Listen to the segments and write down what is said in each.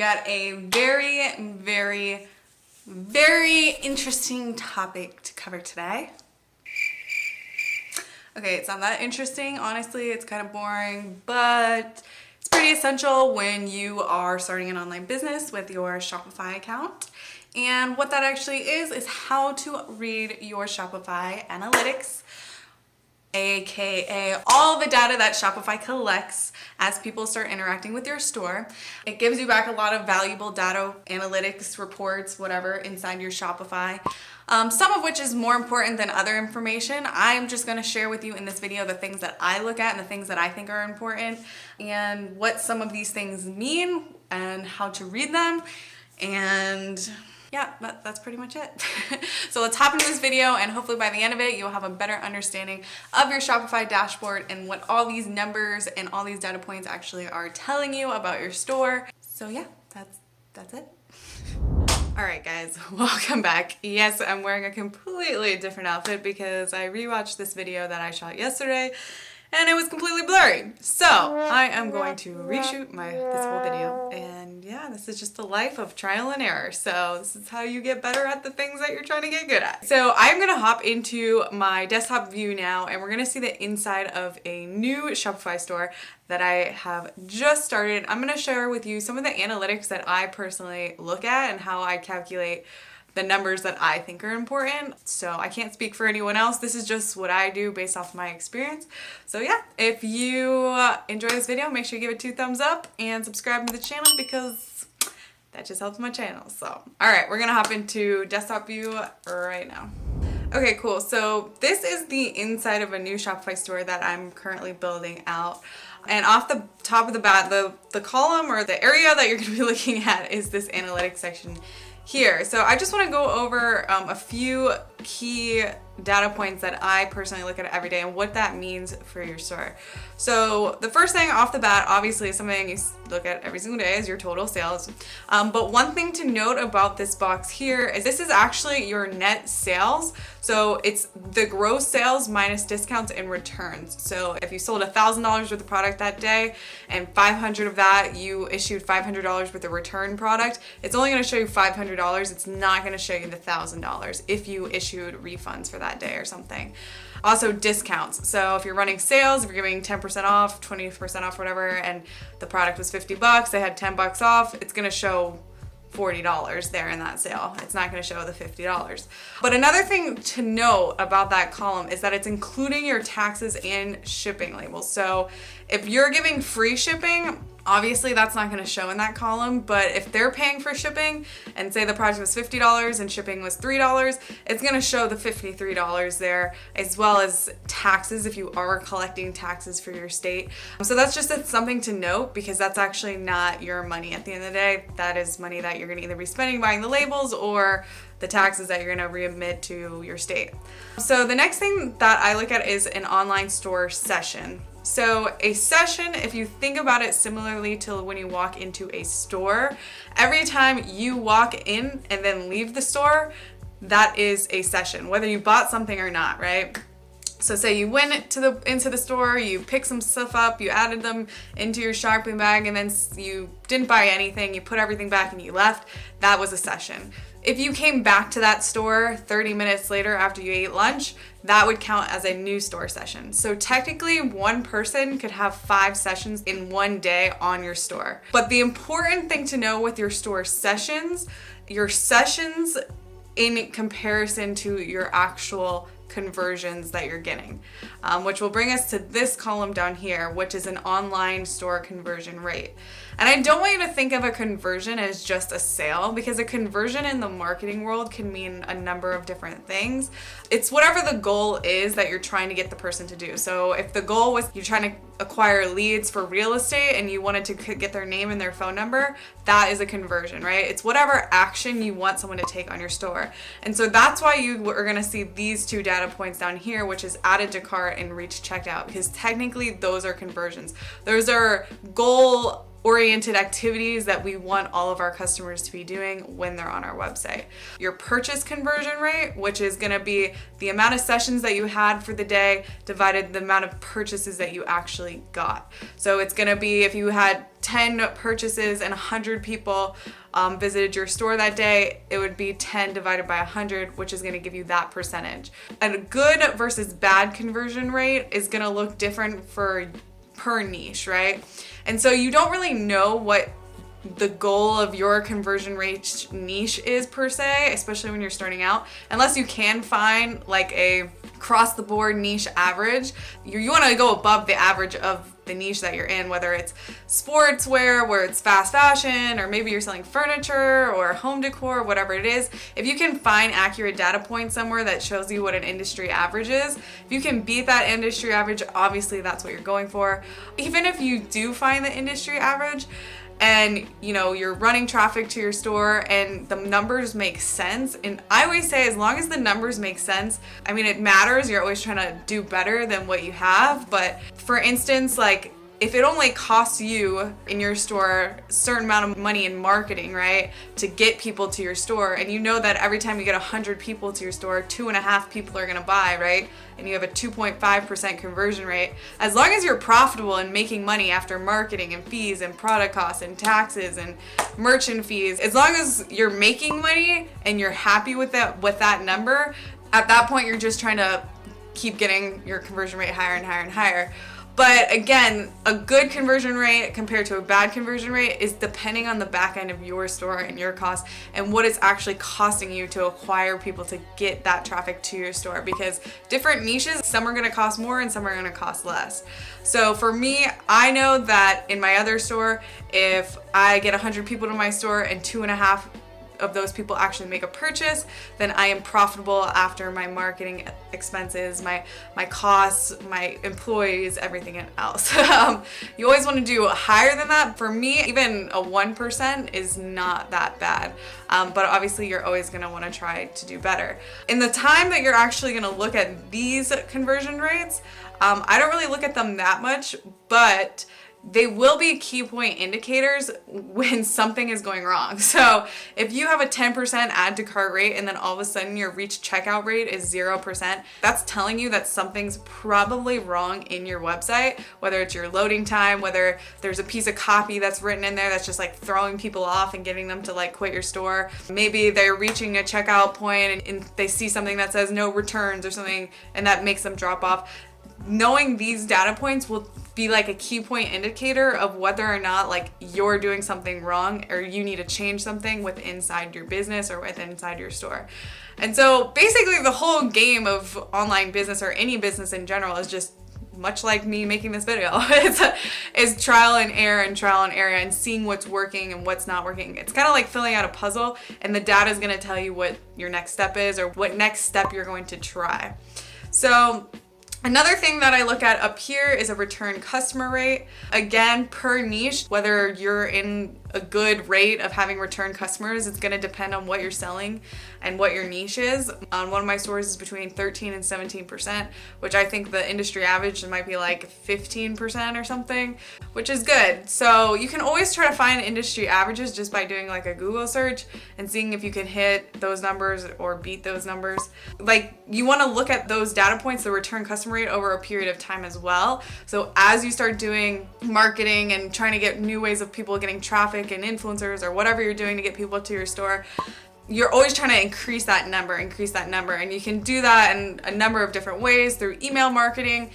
got a very interesting topic to cover today. Okay, it's not that interesting. Honestly, it's kind of boring, but it's pretty essential when you are starting an online business with your Shopify account. And what that actually is how to read your Shopify analytics, aka all the data that Shopify collects as people start interacting with your store. It gives you back a lot of valuable data, analytics, reports, whatever, inside your Shopify. Some of which is more important than other information. I'm just gonna share with you in this video the things that I look at and the things that I think are important and what some of these things mean and how to read them. And yeah, that's pretty much it. So let's hop into this video, and hopefully by the end of it, you'll have a better understanding of your Shopify dashboard and what all these numbers and all these data points actually are telling you about your store. So yeah, that's it. All right, guys, welcome back. Yes, I'm wearing a completely different outfit because I rewatched this video that I shot yesterday and it was completely blurry. So I am going to reshoot this whole video. And yeah, this is just the life of trial and error. So this is how you get better at the things that you're trying to get good at. So I'm gonna hop into my desktop view now, and we're gonna see the inside of a new Shopify store that I have just started. I'm gonna share with you some of the analytics that I personally look at and how I calculate the numbers that I think are important. So I can't speak for anyone else. This is just what I do based off my experience. So yeah, if you enjoy this video, make sure you give it 2 thumbs up and subscribe to the channel because that just helps my channel. So, all right, we're gonna hop into desktop view right now. Okay, cool. So this is the inside of a new Shopify store that I'm currently building out. And off the top of the bat, the column or the area that you're gonna be looking at is this analytics section here. So I just want to go over a few key data points that I personally look at every day and what that means for your store. So the first thing off the bat, obviously, is something you look at every single day is your total sales. But one thing to note about this box here is this is actually your net sales. So it's the gross sales minus discounts and returns. So if you sold $1,000 worth of product that day and 500 of that you issued $500 worth of return product, it's only going to show you $500. It's not going to show you the $1,000 if you issued refunds for that day or something. Also discounts. So if you're running sales, if you're giving 10% off, 20% off, whatever, and the product was $50, they had $10 off, it's going to show $40 there in that sale. It's not going to show the $50. But another thing to note about that column is that it's including your taxes and shipping labels. So if you're giving free shipping, obviously that's not going to show in that column, but if they're paying for shipping and say the product was $50 and shipping was $3, it's going to show the $53 there, as well as taxes if you are collecting taxes for your state. So that's just something to note because that's actually not your money at the end of the day. That is money that you're going to either be spending buying the labels or the taxes that you're going to remit to your state. So the next thing that I look at is an online store session. So a session, if you think about it similarly to when you walk into a store, every time you walk in and then leave the store, that is a session, whether you bought something or not, right? So say you went into the store, you picked some stuff up, you added them into your shopping bag, and then you didn't buy anything, you put everything back and you left, that was a session. If you came back to that store 30 minutes later after you ate lunch, that would count as a new store session. So technically, one person could have 5 sessions in one day on your store. But the important thing to know with your store sessions, your sessions in comparison to your actual conversions that you're getting, which will bring us to this column down here, which is an online store conversion rate. And I don't want you to think of a conversion as just a sale, because a conversion in the marketing world can mean a number of different things. It's whatever the goal is that you're trying to get the person to do. So if the goal was you're trying to acquire leads for real estate and you wanted to get their name and their phone number, that is a conversion, right? It's whatever action you want someone to take on your store. And so that's why you are going to see these 2 data points down here, which is added to cart and reach checkout, because technically those are conversions. Those are goal oriented activities that we want all of our customers to be doing when they're on our website. Your purchase conversion rate, which is going to be the amount of sessions that you had for the day divided the amount of purchases that you actually got. So it's going to be if you had 10 purchases and 100 people visited your store that day, it would be 10 divided by 100, which is going to give you that percentage. And a good versus bad conversion rate is going to look different per niche, right? And so you don't really know what the goal of your conversion rate niche is per se, especially when you're starting out, unless you can find like a across the board niche average. You want to go above the average of the niche that you're in, whether it's sportswear, where it's fast fashion, or maybe you're selling furniture or home decor, whatever it is. If you can find accurate data points somewhere that shows you what an industry average is, if you can beat that industry average, obviously that's what you're going for. Even if you do find the industry average, and you're running traffic to your store and the numbers make sense, and I always say as long as the numbers make sense, I mean, it matters, you're always trying to do better than what you have. But for instance, like if it only costs you in your store a certain amount of money in marketing, right, to get people to your store, and you know that every time you get 100 people to your store, 2.5 people are gonna buy, right, and you have a 2.5% conversion rate, as long as you're profitable and making money after marketing and fees and product costs and taxes and merchant fees, as long as you're making money and you're happy with that number, at that point you're just trying to keep getting your conversion rate higher and higher and higher. But again, a good conversion rate compared to a bad conversion rate is depending on the back end of your store and your costs and what it's actually costing you to acquire people to get that traffic to your store, because different niches, some are going to cost more and some are going to cost less. So for me, I know that in my other store, if I get 100 people to my store and 2.5 of those people actually make a purchase, then I am profitable after my marketing expenses, my costs, my employees, everything else. You always want to do higher than that. For me, even a 1% is not that bad. But obviously you're always going to want to try to do better. In the time that you're actually going to look at these conversion rates, I don't really look at them that much, but they will be key point indicators when something is going wrong. So if you have a 10% add to cart rate and then all of a sudden your reach checkout rate is 0%, that's telling you that something's probably wrong in your website, whether it's your loading time, whether there's a piece of copy that's written in there that's just like throwing people off and getting them to like quit your store. Maybe they're reaching a checkout point and they see something that says no returns or something, and that makes them drop off. Knowing these data points will be like a key point indicator of whether or not like you're doing something wrong or you need to change something with inside your business or with inside your store. And so basically the whole game of online business or any business in general is just much like me making this video. It's trial and error and seeing what's working and what's not working. It's kind of like filling out a puzzle, and the data is going to tell you what your next step is or what next step you're going to try. So another thing that I look at up here is a return customer rate. Again, per niche, whether you're in a good rate of having return customers, it's going to depend on what you're selling and what your niche is. On one of my stores is between 13 and 17%, which I think the industry average might be like 15% or something, which is good. So you can always try to find industry averages just by doing like a Google search and seeing if you can hit those numbers or beat those numbers. Like, you want to look at those data points, the return customer rate, over a period of time as well. So as you start doing marketing and trying to get new ways of people getting traffic and influencers or whatever you're doing to get people to your store, you're always trying to increase that number, and you can do that in a number of different ways through email marketing.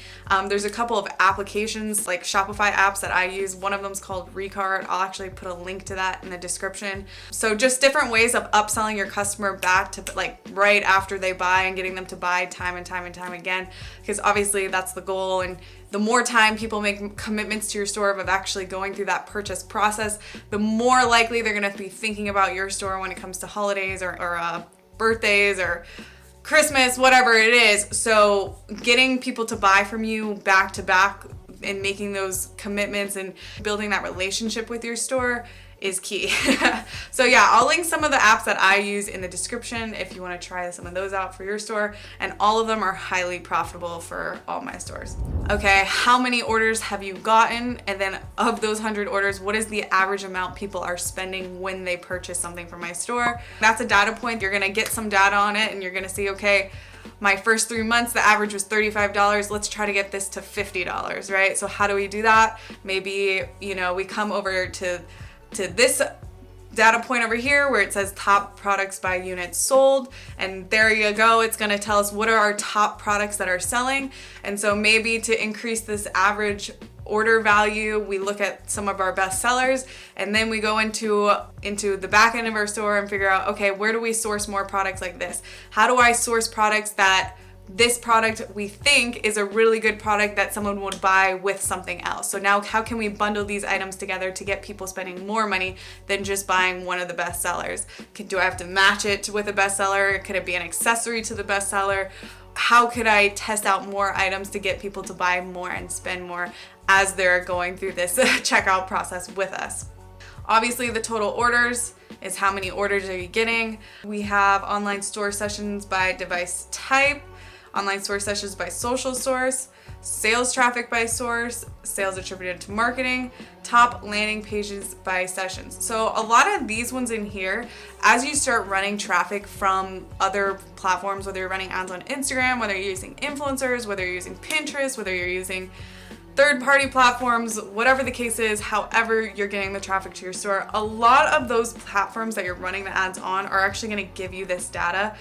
There's a couple of applications like Shopify apps that I use. One of them is called Recart. I'll actually put a link to that in the description. So just different ways of upselling your customer back to like right after they buy and getting them to buy time and time again, because obviously that's the goal. And the more time people make commitments to your store of actually going through that purchase process, the more likely they're going to be thinking about your store when it comes to holidays or birthdays or Christmas, whatever it is. So getting people to buy from you back to back and making those commitments and building that relationship with your store is key. So yeah, I'll link some of the apps that I use in the description if you want to try some of those out for your store, and all of them are highly profitable for all my stores. Okay, how many orders have you gotten? And then of those 100 orders, what is the average amount people are spending when they purchase something from my store? That's a data point. You're gonna get some data on it and you're gonna see, okay, my first 3 months, the average was $35. Let's try to get this to $50, right? So how do we do that? Maybe, we come over to this data point over here where it says top products by units sold, and there you go. It's going to tell us what are our top products that are selling. And so maybe to increase this average order value, we look at some of our best sellers, and then we go into the back end of our store and figure out, okay, where do we source more products like this? How do I source products that this product we think is a really good product that someone would buy with something else? So now how can we bundle these items together to get people spending more money than just buying one of the best sellers? Do I have to match it with a bestseller? Could it be an accessory to the bestseller? How could I test out more items to get people to buy more and spend more as they're going through this checkout process with us? Obviously, the total orders is how many orders are you getting. We have online store sessions by device type, online store sessions by social source, sales traffic by source, sales attributed to marketing, top landing pages by sessions. So a lot of these ones in here, as you start running traffic from other platforms, whether you're running ads on Instagram, whether you're using influencers, whether you're using Pinterest, whether you're using third-party platforms, whatever the case is, however you're getting the traffic to your store, a lot of those platforms that you're running the ads on are actually going to give you this data.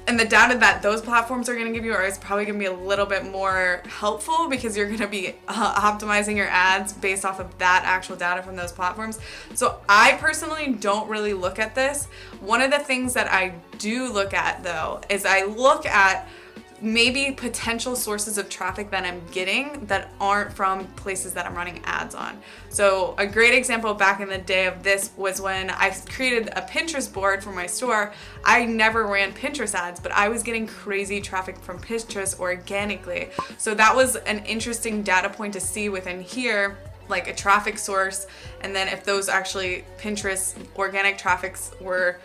And the data that those platforms are going to give you is probably going to be a little bit more helpful because you're going to be optimizing your ads based off of that actual data from those platforms. So I personally don't really look at this. One of the things that I do look at though is I look at maybe potential sources of traffic that I'm getting that aren't from places that I'm running ads on. So a great example back in the day of this was when I created a Pinterest board for my store. I never ran Pinterest ads, but I was getting crazy traffic from Pinterest organically. So that was an interesting data point to see within here, like a traffic source, and then if those actually Pinterest organic traffics were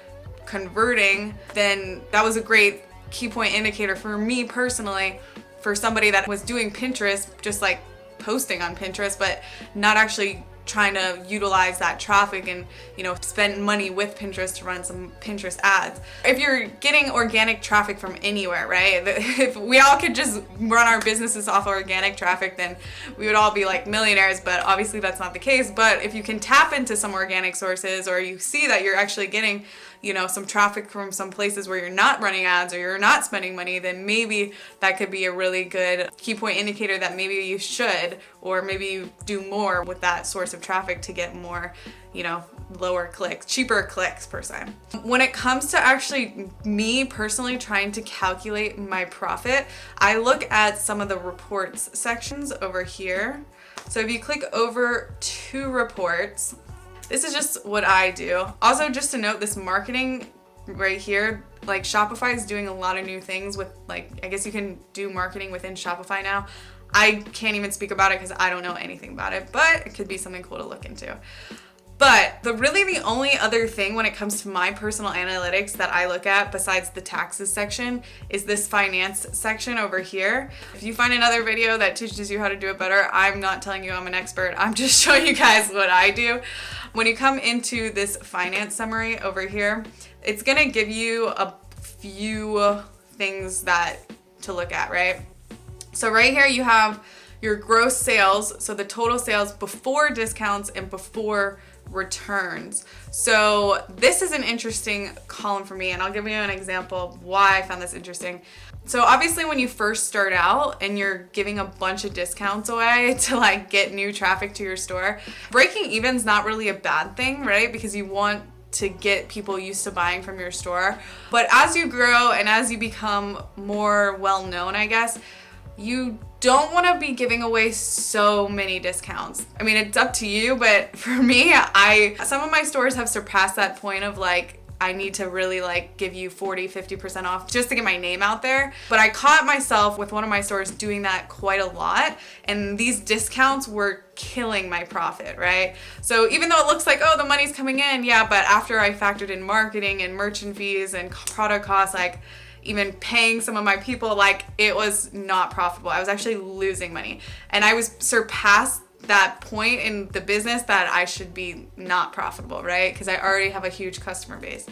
converting, then that was a great key point indicator for me personally, for somebody that was doing Pinterest, just like posting on Pinterest, but not actually trying to utilize that traffic and spend money with Pinterest to run some Pinterest ads. If you're getting organic traffic from anywhere, right? If we all could just run our businesses off organic traffic, then we would all be like millionaires, but obviously that's not the case. But if you can tap into some organic sources, or you see that you're actually getting some traffic from some places where you're not running ads or you're not spending money, then maybe that could be a really good key point indicator that maybe you should, or maybe you do more with that source of traffic to get more, lower clicks, cheaper clicks per se. When it comes to actually me personally trying to calculate my profit, I look at some of the reports sections over here. So if you click over to reports, this is just what I do. Also, just to note, this marketing right here, like Shopify is doing a lot of new things with, like, I guess you can do marketing within Shopify now. I can't even speak about it because I don't know anything about it, but it could be something cool to look into. But the only other thing when it comes to my personal analytics that I look at besides the taxes section is this finance section over here. If you find another video that teaches you how to do it better, I'm not telling you I'm an expert. I'm just showing you guys what I do. When you come into this finance summary over here, it's gonna give you a few things to look at, right? So right here you have your gross sales, so the total sales before discounts and before returns. So this is an interesting column for me, and I'll give you an example of why I found this interesting. So obviously when you first start out and you're giving a bunch of discounts away to like get new traffic to your store, breaking even's not really a bad thing, right? Because you want to get people used to buying from your store. But as you grow and as you become more well-known, I guess, you don't want to be giving away so many discounts. I mean, it's up to you, but for me, some of my stores have surpassed that point of like, I need to really like give you 40-50% off just to get my name out there. But I caught myself with one of my stores doing that quite a lot, and these discounts were killing my profit, right? So even though it looks like, oh, the money's coming in, yeah, but after I factored in marketing and merchant fees and product costs, like, even paying some of my people, like it was not profitable. I was actually losing money. And I was surpassed that point in the business that I should be not profitable, right? Because I already have a huge customer base.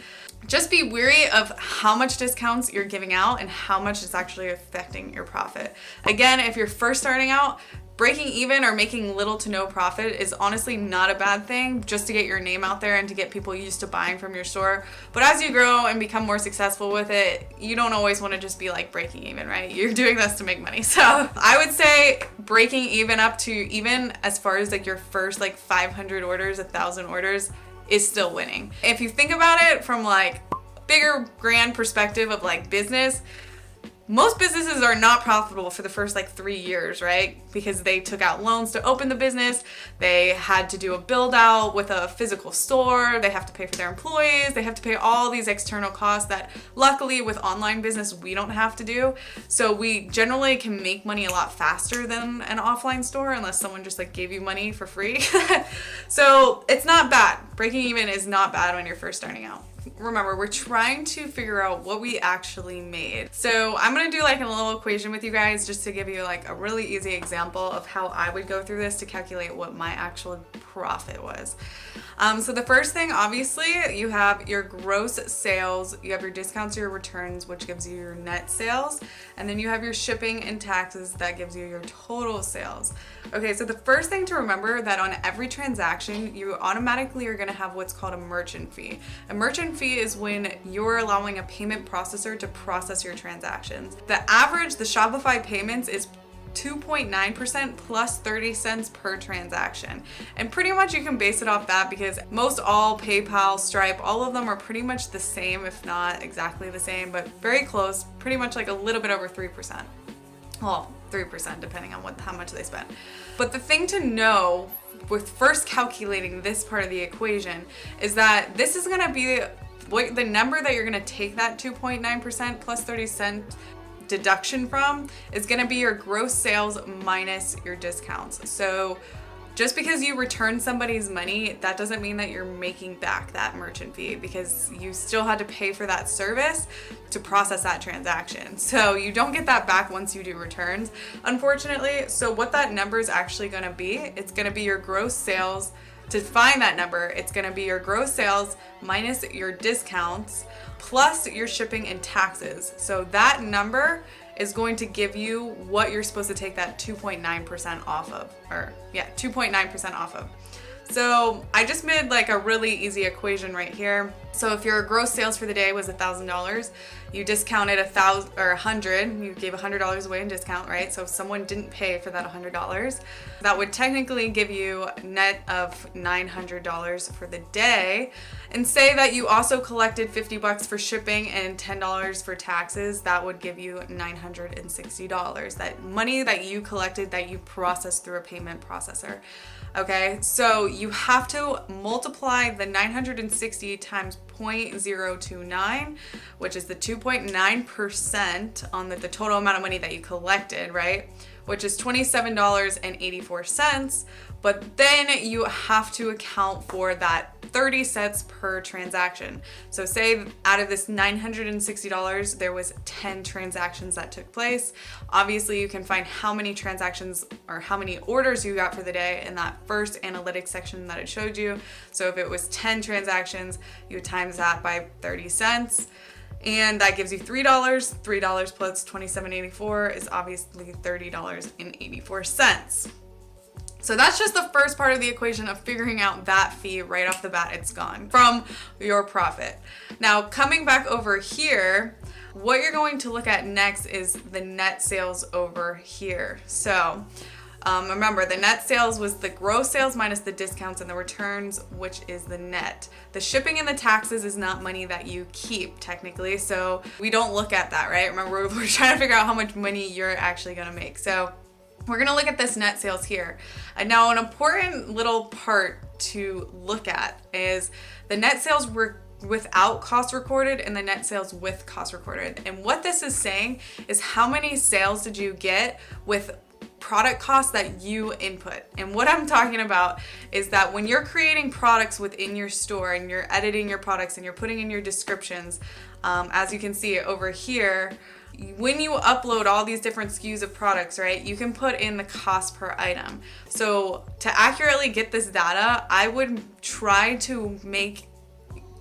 Just be wary of how much discounts you're giving out and how much it's actually affecting your profit. Again, if you're first starting out, breaking even or making little to no profit is honestly not a bad thing, just to get your name out there and to get people used to buying from your store. But as you grow and become more successful with it, you don't always want to just be like breaking even, right? You're doing this to make money. So I would say breaking even up to even as far as like your first like 500 orders, 1,000 orders is still winning. If you think about it from like bigger grand perspective of like business, most businesses are not profitable for the first like 3 years, right? Because they took out loans to open the business. They had to do a build out with a physical store. They have to pay for their employees. They have to pay all these external costs that luckily with online business, we don't have to do. So we generally can make money a lot faster than an offline store unless someone just like gave you money for free. So it's not bad. Breaking even is not bad when you're first starting out. Remember, we're trying to figure out what we actually made. So I'm gonna do like a little equation with you guys just to give you like a really easy example of how I would go through this to calculate what my actual profit was. So the first thing, obviously, you have your gross sales, you have your discounts, your returns, which gives you your net sales, and then you have your shipping and taxes that gives you your total sales. Okay, so the first thing to remember that on every transaction, you automatically are gonna have what's called a merchant fee. A merchant fee is when you're allowing a payment processor to process your transactions. The average, the Shopify payments is 2.9% plus 30 cents per transaction. And pretty much you can base it off that because most all PayPal, Stripe, all of them are pretty much the same, if not exactly the same, but very close, pretty much like a little bit over 3%. Well, 3% depending on how much they spend. But the thing to know with first calculating this part of the equation is that this is gonna be the number that you're gonna take that 2.9% plus 30 cent deduction from is going to be your gross sales minus your discounts. So just because you return somebody's money, that doesn't mean that you're making back that merchant fee because you still had to pay for that service to process that transaction. So you don't get that back once you do returns, unfortunately. So what that number is actually going to be, it's going to be your gross sales. To find that number, it's going to be your gross sales minus your discounts plus your shipping and taxes. So that number is going to give you what you're supposed to take that 2.9% off of, 2.9% off of. So I just made like a really easy equation right here. So if your gross sales for the day was $1,000, you discounted $100, you gave $100 away in discount, right? So if someone didn't pay for that $100, that would technically give you a net of $900 for the day. And say that you also collected $50 for shipping and $10 for taxes, that would give you $960. That money that you collected that you processed through a payment processor. Okay, so you have to multiply the 960 times 0.029, which is the 2.9% on the total amount of money that you collected, right? Which is $27.84. But then you have to account for that 30 cents per transaction. So say out of this $960, there was 10 transactions that took place. Obviously you can find how many transactions or how many orders you got for the day in that first analytics section that it showed you. So if it was 10 transactions, you would times that by 30 cents. And that gives you $3. $3 plus $27.84 is obviously $30.84. So that's just the first part of the equation of figuring out that fee right off the bat. It's gone from your profit. Now coming back over here, what you're going to look at next is the net sales over here. So remember, the net sales was the gross sales minus the discounts and the returns, which is the net. The shipping and the taxes is not money that you keep technically, so we don't look at that, right? Remember, we're trying to figure out how much money you're actually gonna make. So we're gonna look at this net sales here. And now an important little part to look at is the net sales were without cost recorded and the net sales with cost recorded. And what this is saying is how many sales did you get with product costs that you input. And what I'm talking about is that when you're creating products within your store and you're editing your products and you're putting in your descriptions, As you can see over here, when you upload all these different SKUs of products, right, you can put in the cost per item. So to accurately get this data, I would try to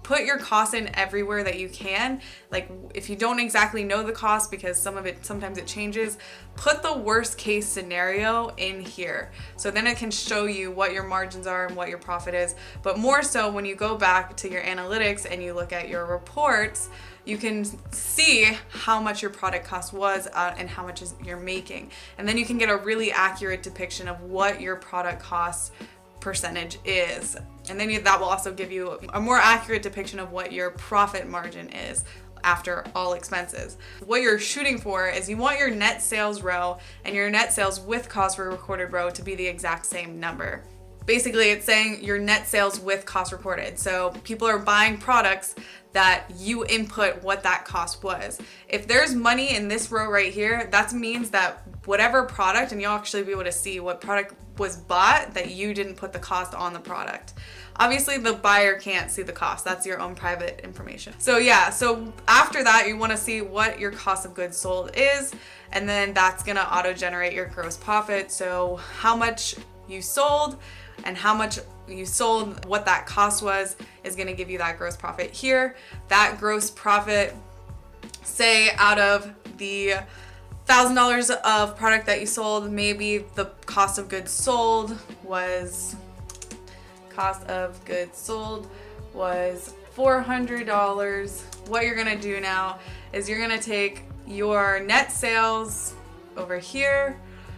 put your cost in everywhere that you can. Like if you don't exactly know the cost, because sometimes it changes, put the worst case scenario in here. So then it can show you what your margins are and what your profit is. But more so when you go back to your analytics and you look at your reports, you can see how much your product cost was and how much you're making. And then you can get a really accurate depiction of what your product cost percentage is. And then that will also give you a more accurate depiction of what your profit margin is after all expenses. What you're shooting for is you want your net sales row and your net sales with cost per recorded row to be the exact same number. Basically, it's saying your net sales with cost recorded. So people are buying products that you input what that cost was. If there's money in this row right here, that means that whatever product, and you'll actually be able to see what product was bought that you didn't put the cost on the product. Obviously, the buyer can't see the cost. That's your own private information. So yeah, so after that, you want to see what your cost of goods sold is, and then that's gonna auto-generate your gross profit. So how much you sold and how much you sold, what that cost was, is gonna give you that gross profit here. That gross profit, say out of the $1,000 of product that you sold, maybe the cost of goods sold was $400. What you're gonna do now is you're gonna take your net sales over here.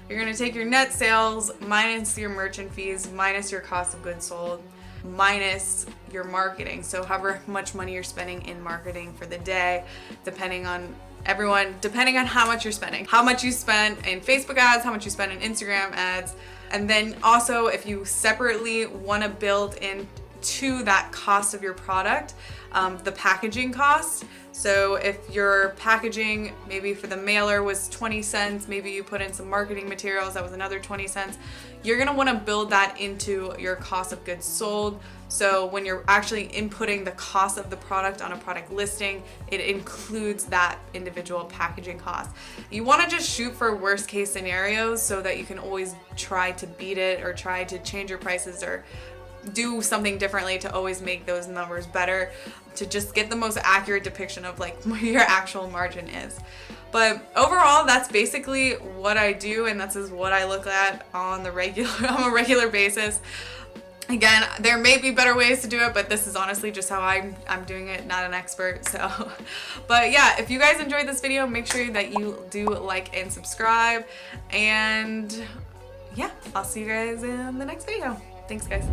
You're gonna take your net sales minus your merchant fees, minus your cost of goods sold, minus your marketing. So however much money you're spending in marketing for the day, depending on how much you're spending, how much you spent in Facebook ads, how much you spent in Instagram ads. And then also if you separately wanna build into that cost of your product, the packaging cost. So if your packaging maybe for the mailer was 20 cents, maybe you put in some marketing materials, that was another 20 cents. You're gonna wanna build that into your cost of goods sold. So when you're actually inputting the cost of the product on a product listing, it includes that individual packaging cost. You wanna just shoot for worst case scenarios so that you can always try to beat it or try to change your prices or do something differently to always make those numbers better, to just get the most accurate depiction of like what your actual margin is. But overall, that's basically what I do, and that's what I look at on a regular basis. Again, there may be better ways to do it, but this is honestly just how I'm doing it, not an expert. So, but yeah, if you guys enjoyed this video, make sure that you do like and subscribe. And yeah, I'll see you guys in the next video. Thanks, guys.